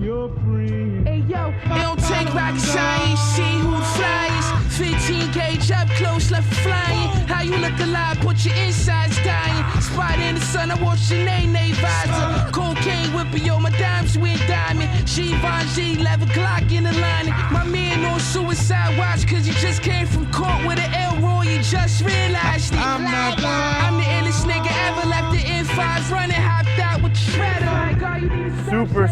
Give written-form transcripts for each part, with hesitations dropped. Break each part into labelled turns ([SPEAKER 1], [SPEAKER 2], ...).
[SPEAKER 1] your friend.
[SPEAKER 2] Hey yo, it don't take rocket science, see who flies. 15 gauge up close, left flying. How you look alive, put your insides dying. Spot in the sun, I watch your name visor. Cocaine whipping, yo, my dimes went diamond. She Bonzi, 11 Glock in the line. My man on suicide watch, cause you just came from court with an Elroy, you just realized it. I'm the illest nigga ever, left the N5 running, hopped out with the shredder. Like, oh, you need a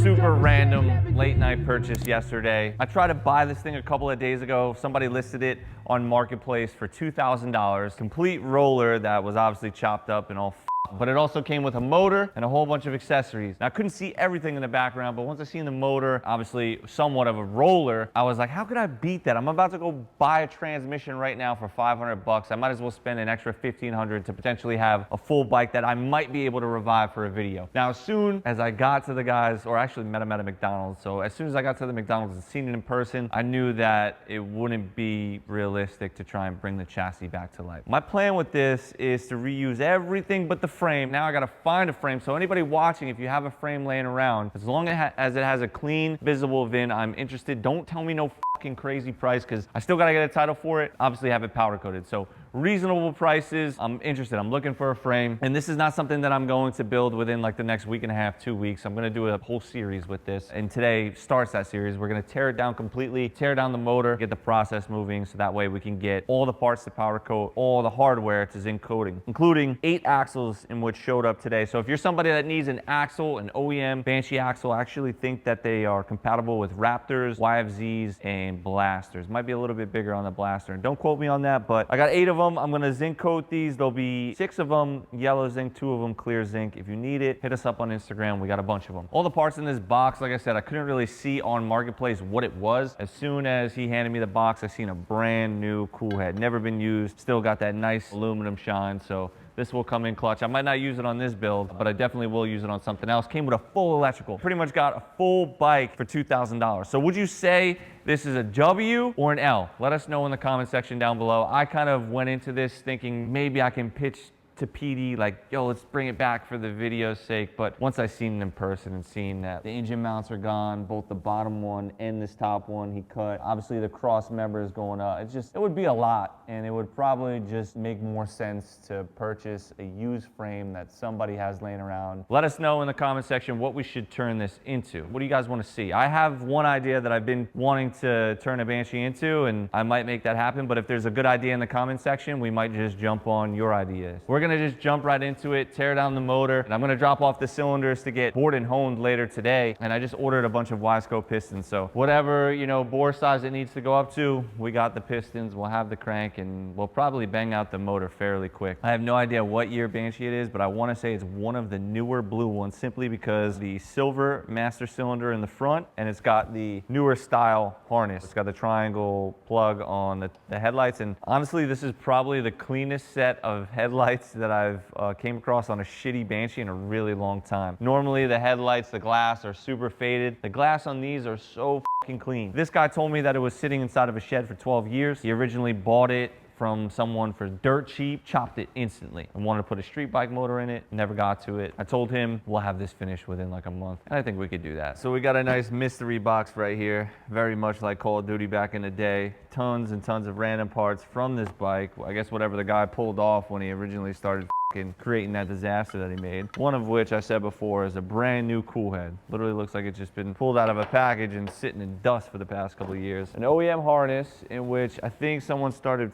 [SPEAKER 3] Super random late night purchase yesterday. I tried to buy this thing a couple of days ago. Somebody listed it on Marketplace for $2,000. Complete roller that was obviously chopped up and all but it also came with a motor and a whole bunch of accessories. Now, I couldn't see everything in the background, but once I seen the motor, obviously somewhat of a roller, I was like, how could I beat that? I'm about to go buy a transmission right now for 500 bucks. I might as well spend an extra 1,500 to potentially have a full bike that I might be able to revive for a video. Now, as soon as I got to the guys, or actually met them at a McDonald's, so as soon as I got to the McDonald's and seen it in person, I knew that it wouldn't be realistic to try and bring the chassis back to life. My plan with this is to reuse everything but the frame. Now I gotta find a frame. So anybody watching, if you have a frame laying around, as long as it has a clean, visible VIN, I'm interested. Don't tell me no fucking crazy price, because I still gotta get a title for it. Obviously have it powder coated. So reasonable prices, I'm interested. I'm looking for a frame. And this is not something that I'm going to build within like the next week and a half, 2 weeks. I'm gonna do a whole series with this. And today starts that series. We're gonna tear it down completely, tear down the motor, get the process moving, so that way we can get all the parts to powder coat, all the hardware to zinc coating, including 8 axles in which showed up today. So if you're somebody that needs an axle, an OEM Banshee axle, I actually think that they are compatible with Raptors, YFZs, and Blasters. Might be a little bit bigger on the Blaster. And don't quote me on that, but I got 8 of them. I'm gonna zinc coat these. There'll be 6 of them yellow zinc, 2 of them clear zinc. If you need it, hit us up on Instagram. We got a bunch of them. All the parts in this box, like I said, I couldn't really see on Marketplace what it was. As soon as he handed me the box, I seen a brand new cool head. Never been used. Still got that nice aluminum shine. So this will come in clutch. I might not use it on this build, but I definitely will use it on something else. Came with a full electrical. Pretty much got a full bike for $2,000. So would you say this is a W or an L? Let us know in the comment section down below. I kind of went into this thinking maybe I can pitch to PD like, yo, let's bring it back for the video's sake. But once I seen it in person and seen that the engine mounts are gone, both the bottom one and this top one he cut, obviously the cross member is going up, it would be a lot, and it would probably just make more sense to purchase a used frame that somebody has laying around. Let us know in the comment section what we should turn this into. What do you guys want to see? I have one idea that I've been wanting to turn a Banshee into, and I might make that happen. But if there's a good idea in the comment section, we might just jump on your ideas. We're gonna just jump right into it, tear down the motor, and I'm gonna drop off the cylinders to get bored and honed later today. And I just ordered a bunch of Wiseco pistons, so whatever, you know, bore size it needs to go up to, we got the pistons, we'll have the crank, and we'll probably bang out the motor fairly quick. I have no idea what year Banshee it is, but I want to say it's one of the newer blue ones, simply because the silver master cylinder in the front, and it's got the newer style harness. It's got the triangle plug on the headlights, and honestly, this is probably the cleanest set of headlights that I've came across on a shitty Banshee in a really long time. Normally the headlights, the glass are super faded. The glass on these are so fucking clean. This guy told me that it was sitting inside of a shed for 12 years. He originally bought it from someone for dirt cheap, chopped it instantly, and wanted to put a street bike motor in it, never got to it. I told him we'll have this finished within like a month, and I think we could do that. So we got a nice mystery box right here, very much like Call of Duty back in the day. Tons and tons of random parts from this bike. I guess whatever the guy pulled off when he originally started creating that disaster that he made. One of which I said before is a brand new cool head. Literally looks like it's just been pulled out of a package and sitting in dust for the past couple of years. An OEM harness in which I think someone started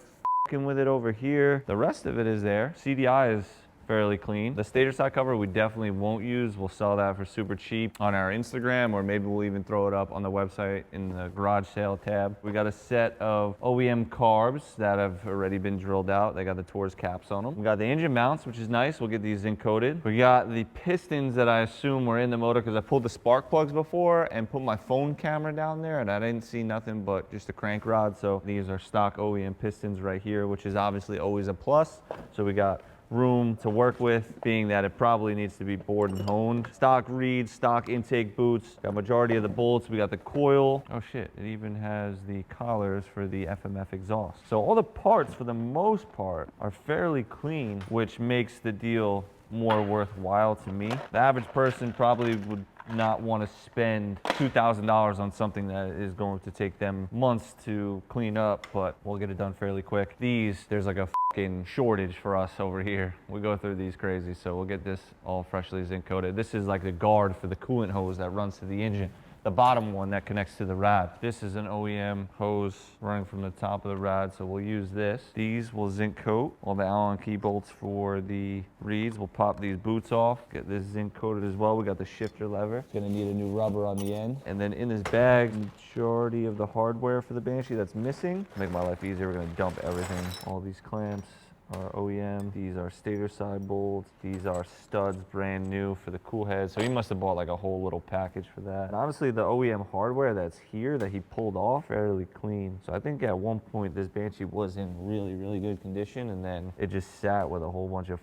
[SPEAKER 3] with it over here. The rest of it is there. CDI is fairly clean. The stator side cover we definitely won't use. We'll sell that for super cheap on our Instagram, or maybe we'll even throw it up on the website in the garage sale tab. We got a set of OEM carbs that have already been drilled out. They got the Taurus caps on them. We got the engine mounts, which is nice. We'll get these zinc coated. We got the pistons that I assume were in the motor because I pulled the spark plugs before and put my phone camera down there, and I didn't see nothing but just a crank rod. So these are stock OEM pistons right here, which is obviously always a plus. So we got room to work with, being that it probably needs to be bored and honed. Stock reeds, stock intake boots. Got majority of the bolts. We got the coil. Oh shit, it even has the collars for the FMF exhaust. So all the parts, for the most part, are fairly clean, which makes the deal more worthwhile to me. The average person probably would not want to spend $2,000 on something that is going to take them months to clean up, but we'll get it done fairly quick. These, there's like a fucking shortage for us over here. We go through these crazy, so we'll get this all freshly zinc coated. This is like the guard for the coolant hose that runs to the engine. The bottom one that connects to the rad. This is an OEM hose running from the top of the rad, so we'll use this. These will zinc coat. All the Allen key bolts for the reeds. We'll pop these boots off, get this zinc coated as well. We got the shifter lever. Gonna need a new rubber on the end. And then in this bag, majority of the hardware for the Banshee that's missing. To make my life easier, we're gonna dump everything. All these clamps are OEM. These are stator side bolts. These are studs, brand new for the cool head. So he must have bought like a whole little package for that. And honestly, the OEM hardware that's here that he pulled off, fairly clean. So I think at one point this Banshee was in really, really good condition, and then it just sat with a whole bunch of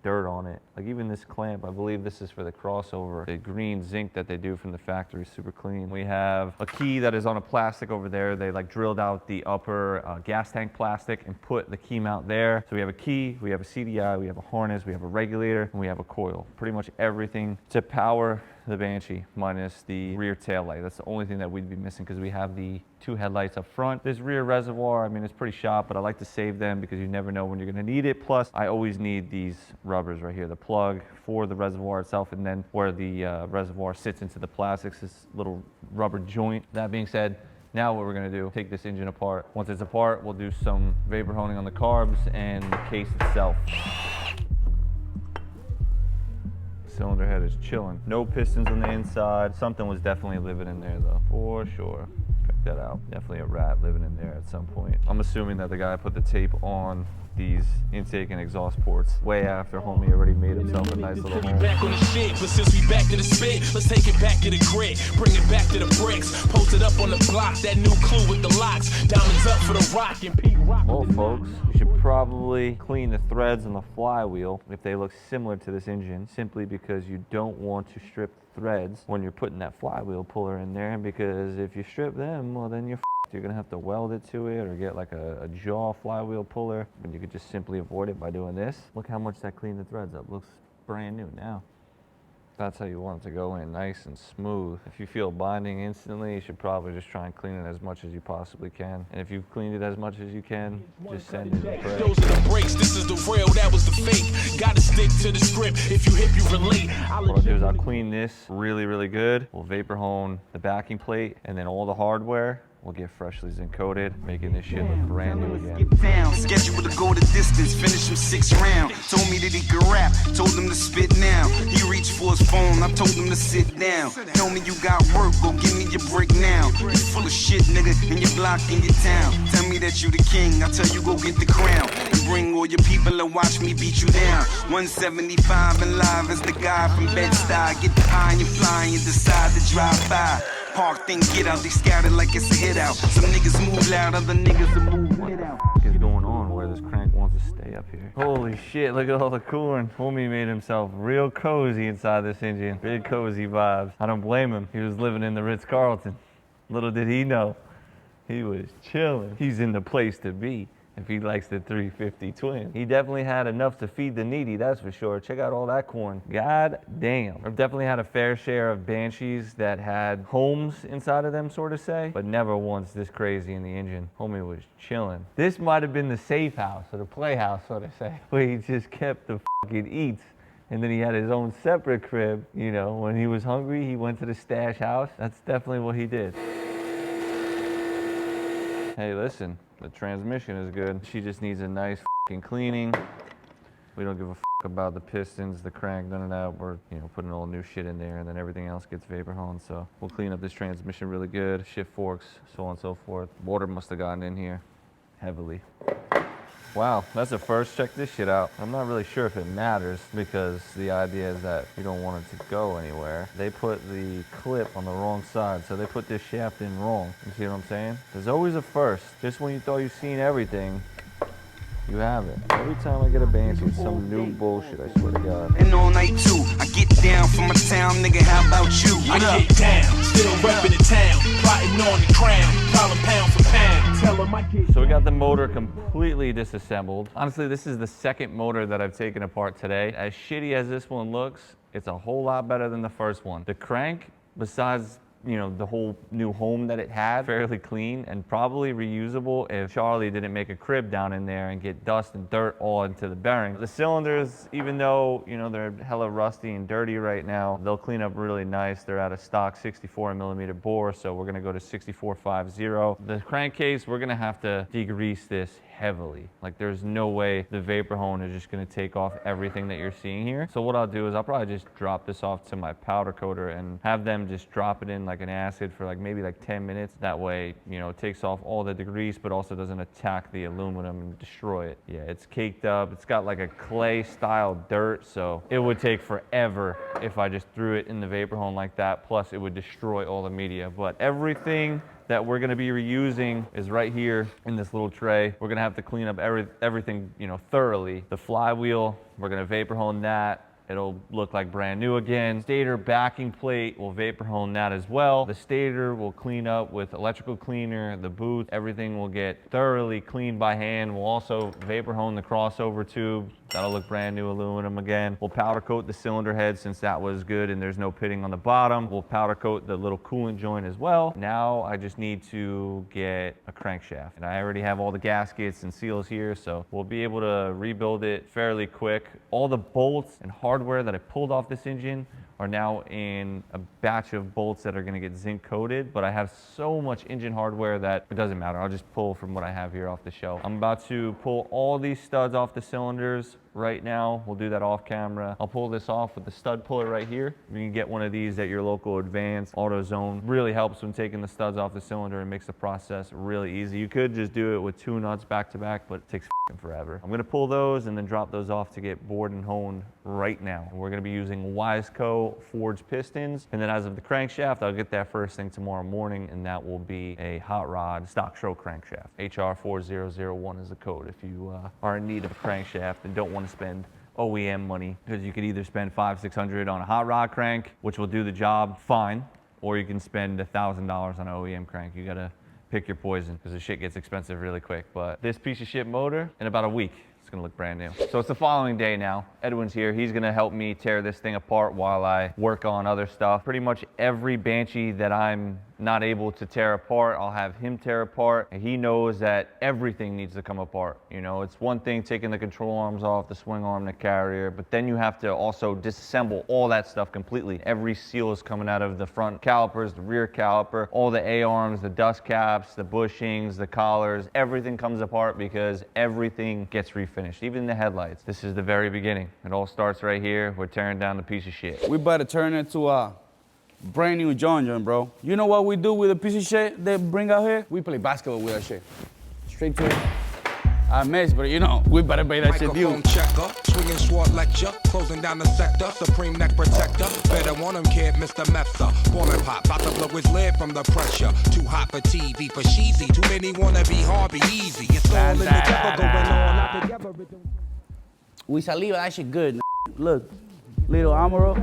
[SPEAKER 3] dirt on it. Like even this clamp, I believe this is for the crossover. The green zinc that they do from the factory is super clean. We have a key that is on a plastic over there. They like drilled out the upper gas tank plastic and put the key mount there. So we have a key, we have a CDI, we have a harness, we have a regulator, and we have a coil. Pretty much everything to power the Banshee minus the rear tail light. That's the only thing that we'd be missing because we have the 2 headlights up front. This rear reservoir, I mean, it's pretty sharp, but I like to save them because you never know when you're gonna need it. Plus, I always need these rubbers right here, the plug for the reservoir itself, and then where the reservoir sits into the plastics, this little rubber joint. That being said, now what we're gonna do, take this engine apart. Once it's apart, we'll do some vapor honing on the carbs and the case itself. Cylinder head is chilling. No pistons on the inside. Something was definitely living in there though, for sure. Check that out. Definitely a rat living in there at some point. I'm assuming that the guy put the tape on these intake and exhaust ports way after homie already made himself a nice little home.
[SPEAKER 1] Back on the shit, but since we back to the spit, let's take it back to the grit, bring it back to the bricks, posted up on the block, that new clue with the locks, diamonds up for the rock and Pete Rock.
[SPEAKER 3] Well folks, you should probably clean the threads on the flywheel if they look similar to this engine, simply because you don't want to strip threads when you're putting that flywheel puller in there, because if you strip them, well then you're You're gonna have to weld it to it or get like a jaw flywheel puller, but you could just simply avoid it by doing this. Look how much that cleaned the threads up. Looks brand new now. That's how you want it to go in, nice and smooth. If you feel binding instantly, you should probably just try and clean it as much as you possibly can. And if you've cleaned it as much as you can, just send it to press.
[SPEAKER 1] Those are the breaks, this is the real, that was the fake. Gotta stick to the script, if you hip, you relate.
[SPEAKER 3] What I'll do is I'll clean this really, really good. We'll vapor hone the backing plate, and then all the hardware will get freshly zinc coated, making this shit look brand new again.
[SPEAKER 4] Schedule to go the distance, finish him 6 rounds. Told me that he could rap, told him to spit now. He reached for his phone, I told him to sit down. Tell me you got work, go give me your break now. You full of shit, nigga, and you block in your town. Tell me that you the king, I tell you go get the crown. And bring all your people and watch me beat you down. 175 and live as the guy from Bed-Stuy. Get high and you fly and you decide to drive by. Park, then get out, they scattered like it's a hit out. Some niggas move loud, other niggas will move hit out.
[SPEAKER 3] What is going on where this crank wants to stay up here? Holy shit, look at all the cooling. Homie made himself real cozy inside this engine. Big cozy vibes. I don't blame him. He was living in the Ritz-Carlton. Little did he know, he was chilling. He's in the place to be if he likes the 350 twin. He definitely had enough to feed the needy, that's for sure. Check out all that corn. God damn. I've definitely had a fair share of Banshees that had homes inside of them, sort of say, but never once this crazy in the engine. Homie was chilling. This might have been the safe house or the playhouse, sort of say, where he just kept the fucking eats. And then he had his own separate crib. You know, when he was hungry, he went to the stash house. That's definitely what he did. Hey, listen. The transmission is good. She just needs a nice fucking cleaning. We don't give a fuck about the pistons, the crank, none of that. We're, you know, putting all new shit in there, and then everything else gets vapor honed. So we'll clean up this transmission really good. Shift forks, so on and so forth. Water must have gotten in here heavily. Wow, that's a first. Check this shit out. I'm not really sure if it matters because the idea is that you don't want it to go anywhere. They put the clip on the wrong side, so they put this shaft in wrong. You see what I'm saying? There's always a first. Just when you thought you've seen everything, you have it. Every time I get a Banshee, it's some new bullshit, I swear to God.
[SPEAKER 4] And all night too, I get down from my town, nigga, how about you?
[SPEAKER 1] I get down, still reppin' the town, plotting on the crown, calling pound for pound. Tell him I get
[SPEAKER 3] So we got the motor completely disassembled. Honestly, this is the second motor that I've taken apart today. As shitty as this one looks, It's a whole lot better than the first one. The crank, besides, you know, the whole new home that it had, fairly clean and probably reusable if Charlie didn't make a crib down in there and get dust and dirt all into the bearings. The cylinders, even though, you know, they're hella rusty and dirty right now, they'll clean up really nice. They're out of stock 64mm bore, so we're gonna go to 6450. The crankcase, we're gonna have to degrease this heavily. Like, there's no way the vapor hone is just gonna take off everything that you're seeing here. So what I'll do is I'll probably just drop this off to my powder coater and have them just drop it in like an acid for like maybe like 10 minutes. That way, you know, it takes off all the degrease, but also doesn't attack the aluminum and destroy it. Yeah, it's caked up. It's got like a clay style dirt, so it would take forever if I just threw it in the vapor hone like that. Plus, it would destroy all the media. But everything that we're gonna be reusing is right here in this little tray. We're gonna have to clean up everything, you know, thoroughly. The flywheel, we're gonna vapor hone that. It'll look like brand new again. Stator backing plate, we'll vapor hone that as well. The stator will clean up with electrical cleaner. The boot, everything will get thoroughly cleaned by hand. We'll also vapor hone the crossover tube. That'll look brand new aluminum again. We'll powder coat the cylinder head since that was good and there's no pitting on the bottom. We'll powder coat the little coolant joint as well. Now I just need to get a crankshaft. And I already have all the gaskets and seals here, so we'll be able to rebuild it fairly quick. All the bolts and hardware that I pulled off this engine are now in a batch of bolts that are gonna get zinc coated, but I have so much engine hardware that it doesn't matter. I'll just pull from what I have here off the shelf. I'm about to pull all these studs off the cylinders right now. We'll do that off camera. I'll pull this off with the stud puller right here. You can get one of these at your local Advanced AutoZone. Really helps when taking the studs off the cylinder and makes the process really easy. You could just do it with 2 nuts back to back, but it takes forever. I'm gonna pull those and then drop those off to get bored and honed right now. And we're gonna be using Wiseco forged pistons. And then as of the crankshaft, I'll get that first thing tomorrow morning, and that will be a hot rod stock show crankshaft. HR4001 is the code if you are in need of a crankshaft and don't want to spend OEM money, because you could either spend $500-600 on a hot rod crank, which will do the job fine, or you can spend $1,000 on an OEM crank. You gotta pick your poison, because the shit gets expensive really quick. But this piece of shit motor, in about a week, it's gonna look brand new. So it's the following day now. Edwin's here. He's gonna help me tear this thing apart while I work on other stuff. Pretty much every Banshee that I'm not able to tear apart, I'll have him tear apart. And he knows that everything needs to come apart. You know, it's one thing taking the control arms off, the swing arm, the carrier, but then you have to also disassemble all that stuff completely. Every seal is coming out of the front calipers, the rear caliper, all the A-arms, the dust caps, the bushings, the collars, everything comes apart because everything gets refinished, even the headlights. This is the very beginning. It all starts right here. We're tearing down the piece of shit.
[SPEAKER 5] We better turn it to a brand new John, bro. You know what we do with a piece of shit they bring out here? We play basketball with that shit. Straight to it. I miss, but you know, we better make that shit beautiful.
[SPEAKER 6] Checker, swinging sword lecture, closing down the sector, supreme neck protector. Better want him, kid, Mr. Mepsa. Ballin' pop, about to blow his lid from the pressure. Too hot for TV, for cheesy. Too many wanna be hard, be easy. It's all in the devil going on out together.
[SPEAKER 5] We saliva, that shit good. Look. Little Amaro.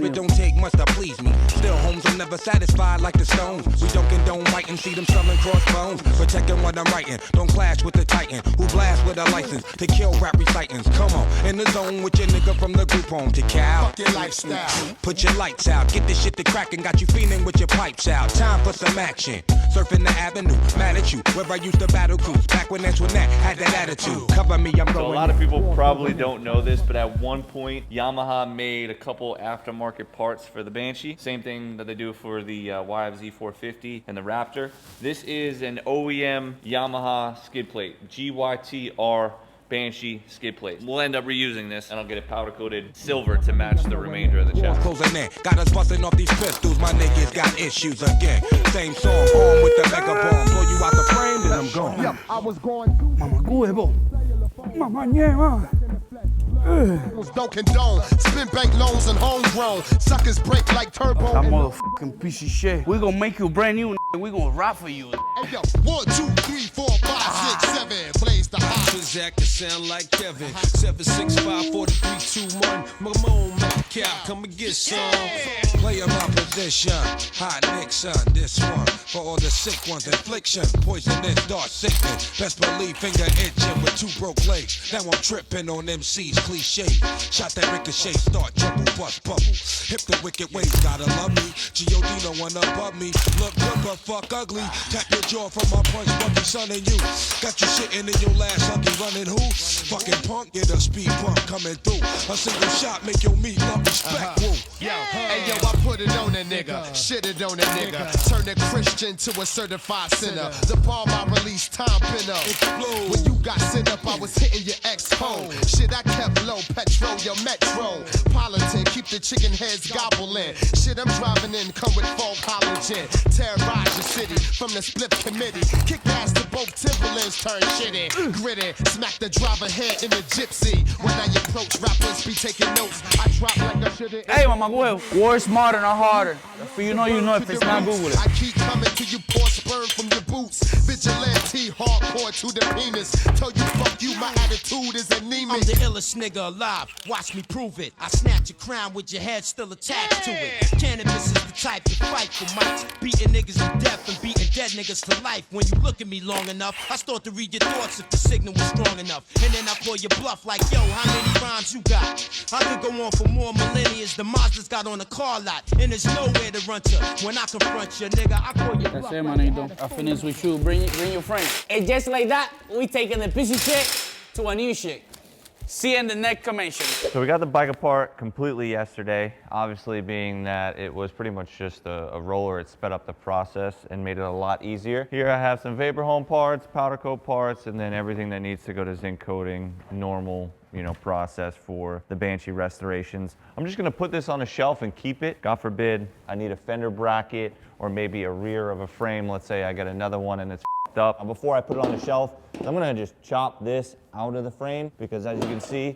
[SPEAKER 6] It don't take much to please me. Still, homes are never satisfied like the Stones. We don't condone writing, see them selling crossbones. Protecting what I'm writing, don't clash with the Titan who blast with a license to kill rap recitants. Come on, in the zone with your nigga from the group home to Cal.
[SPEAKER 7] Fuck your lifestyle.
[SPEAKER 6] Put your lights out, get this shit to crackin', got you feeling with your pipes out. Time for some action. Surfing the avenue, mad at you, where I used to battle cruise. Back when Antoinette had that attitude. Cover me, I'm going.
[SPEAKER 3] So a lot of people probably don't know this, but at one point, Yamaha made a couple aftermarket parts for the Banshee. Same thing that they do for the YFZ 450 and the Raptor. This is an OEM Yamaha skid plate, GYTR Banshee skid plate. We'll end up reusing this, and I'll get it powder coated silver to match the remainder of the chassis.
[SPEAKER 6] Closing in, got us busting off these pistols. My niggas got issues again. Same song, on with the mega bomb. Blow you out the frame, then I'm gone.
[SPEAKER 7] Yep, I was going to
[SPEAKER 5] Mama huevo. Mama ñema.
[SPEAKER 7] don't condone. Spin bank loans and homegrown. Suckers break like turbo.
[SPEAKER 5] That motherfucking piece of shit. We gonna make you brand new, we gonna rap for you.
[SPEAKER 7] Hey, yo, 1, 2, 3, 4, 5, 6, 7. Blaze the hot.
[SPEAKER 8] Zach can sound like Kevin. 765 4321. Mamone, Cap, come and get some.
[SPEAKER 6] Play 'em out, edition. Hot Nixon, this one. For all the sick ones, infliction. Poisonous, dark sickness. Best believe finger itching with 2 broke legs. Now I'm tripping on MC's cliche. Shot that ricochet, start trouble, bust bubble. Hip the wicked ways, gotta love me. G.O.D. no one above me. Look good but fuck ugly. Tap your jaw from my punch, bucky son and you. Got you shitting in your last huggy, running who? Fucking punk, get a speed bump coming through. A single shot make your meat lump respect. Woo.
[SPEAKER 7] Hey yo, I put it on a nigga, shit it on a nigga. Turn a Christian to a certified sinner. The bomb I released, time pinner. When you got sent up, I was hitting your ex-home. Shit, I kept low, petrol, your metro. Politan, keep the chicken heads gobbling. Shit, I'm driving in, come with full collagen. Terrorize your city from the split committee. Kick ass to both Timberlands, turn shitty. Gritty, smack the driver head in the gypsy. When I approach, rappers be taking notes. I drop like I should've.
[SPEAKER 5] Hey, mama, work smarter, not harder. If you know, you know. If it's not, Google it.
[SPEAKER 7] I keep coming to you, pour sperm from your boots. Vigilante, hardcore to the penis. Tell you fuck you, my attitude is anemic.
[SPEAKER 9] I'm the illest nigga alive, watch me prove it. I snatch your crown with your head still attached to it. Cannabis is the type to fight for mics. Beating niggas to death and beating dead niggas to life. When you look at me long enough, I start to read your thoughts if the signal was strong enough. And then I call you bluff like, yo, how many rhymes you got? I could go on for more millennia. The Mazda's got on the car lot, and there's nowhere to run to. When I confront you, nigga, I call you bluff.
[SPEAKER 5] That's it, manito. I finished with you. Bring your friend. And just like that, we taking the busy shit to a new shit. See you in the next commission.
[SPEAKER 3] So we got the bike apart completely yesterday, obviously being that it was pretty much just a roller. It sped up the process and made it a lot easier. Here I have some vapor home parts, powder coat parts, and then everything that needs to go to zinc coating, normal, process for the Banshee restorations. I'm just gonna put this on a shelf and keep it. God forbid I need a fender bracket or maybe a rear of a frame. Let's say I get another one and it's f***ed up. Before I put it on the shelf, I'm gonna just chop this out of the frame because as you can see,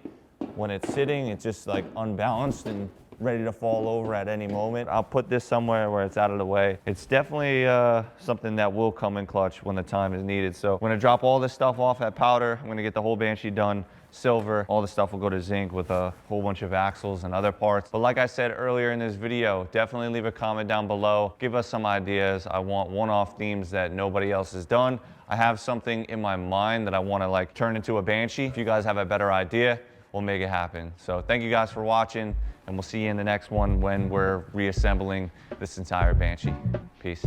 [SPEAKER 3] when it's sitting, it's just like unbalanced and ready to fall over at any moment. I'll put this somewhere where it's out of the way. It's definitely something that will come in clutch when the time is needed. So I'm gonna drop all this stuff off at powder. I'm gonna get the whole Banshee done. Silver, all the stuff will go to zinc with a whole bunch of axles and other parts. But like I said earlier in this video, definitely leave a comment down below. Give us some ideas. I want one-off themes that nobody else has done. I have something in my mind that I want to turn into a Banshee. If you guys have a better idea, we'll make it happen. So thank you guys for watching, and we'll see you in the next one when we're reassembling this entire Banshee. Peace.